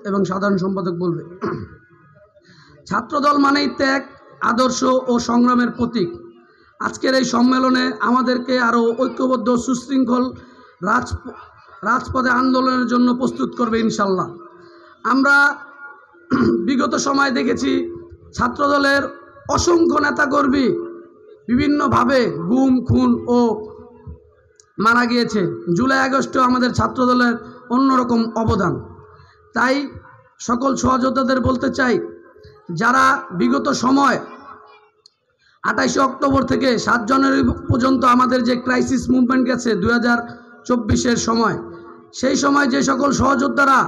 এবং সাধারণ সম্পাদক বলবে। ছাত্রদল মানেই ত্যাগ, আদর্শ ও সংগ্রামের প্রতীক। আজকের এই সম্মেলনে আমাদেরকে আরও ঐক্যবদ্ধ সুশৃঙ্খল রাজপথে আন্দোলনের জন্য প্রস্তুত করবে ইনশাল্লাহ। আমরা বিগত সময় দেখেছি ছাত্রদলের অসংখ্য নেতাকর্মী বিভিন্নভাবে গুম খুন ও মারা গিয়েছে। জুলাই আগস্টেও আমাদের ছাত্রদলের অন্যরকম অবদান। তাই সকল সহযোদ্ধাদের বলতে চাই, যারা বিগত সময় 28 অক্টোবর থেকে 7 জানুয়ারি পর্যন্ত আমাদের যে ক্রাইসিস মুভমেন্ট গেছে 2024-এর সময়, সেই সময় যে সকল সহযোদ্ধারা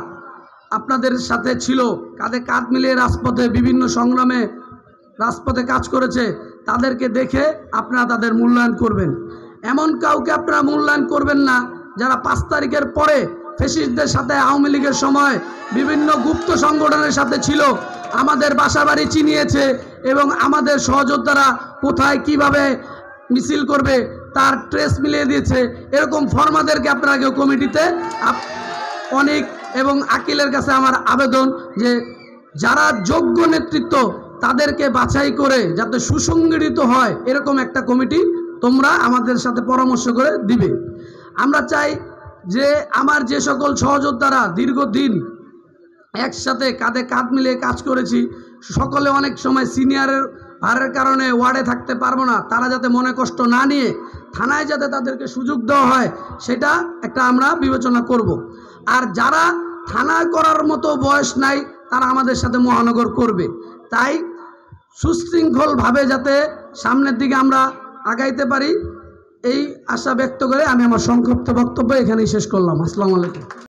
আপনাদের সাথে ছিল, কাঁধে কাঁধ মিলিয়ে রাজপথে বিভিন্ন সংগ্রামে রাজপথে কাজ করেছে, তাদেরকে দেখে আপনারা তাদের মূল্যায়ন করবেন। এমন কাউকে আপনারা মূল্যায়ন করবেন না যারা 5 তারিখের পরে ফ্যাসিস্টদের সাথে আওয়ামী লীগের সময় বিভিন্ন গুপ্ত সংগঠনের সাথে ছিল, আমাদের বাসাবাড়ি চিনিয়েছে এবং আমাদের সহযোদ্ধারা কোথায় কিভাবে মিছিল করবে তার ট্রেস মিলিয়ে দিয়েছে। এরকম ফরমাদেরকে আপনারা কেউ কমিটিতে অনেক এবং আকিলের কাছে আমার আবেদন যে যারা যোগ্য নেতৃত্ব তাদেরকে বাছাই করে যাতে সুসংগঠিত হয় এরকম একটা কমিটি তোমরা আমাদের সাথে পরামর্শ করে দিবে। আমরা চাই যে আমার যে সকল সহযোদ্ধারা দীর্ঘদিন একসাথে কাঁধে কাঁধ মিলিয়ে কাজ করেছি, সকলে অনেক সময় সিনিয়রের ভারের কারণে ওয়ার্ডে থাকতে পারবো না, তারা যাতে মনে কষ্ট না নিয়ে থানায় যাতে তাদেরকে সুযোগ দেওয়া হয় সেটা একটা আমরা বিবেচনা করব। আর যারা থানায় করার মতো বয়স নাই তারা আমাদের সাথে মহানগর করবে। তাই সুশৃঙ্খলভাবে যাতে সামনের দিকে আমরা আগাইতে পারি এই আশা ব্যক্ত করে আমি আমার সংক্ষিপ্ত বক্তব্য এখানেই শেষ করলাম। আসসালামু আলাইকুম।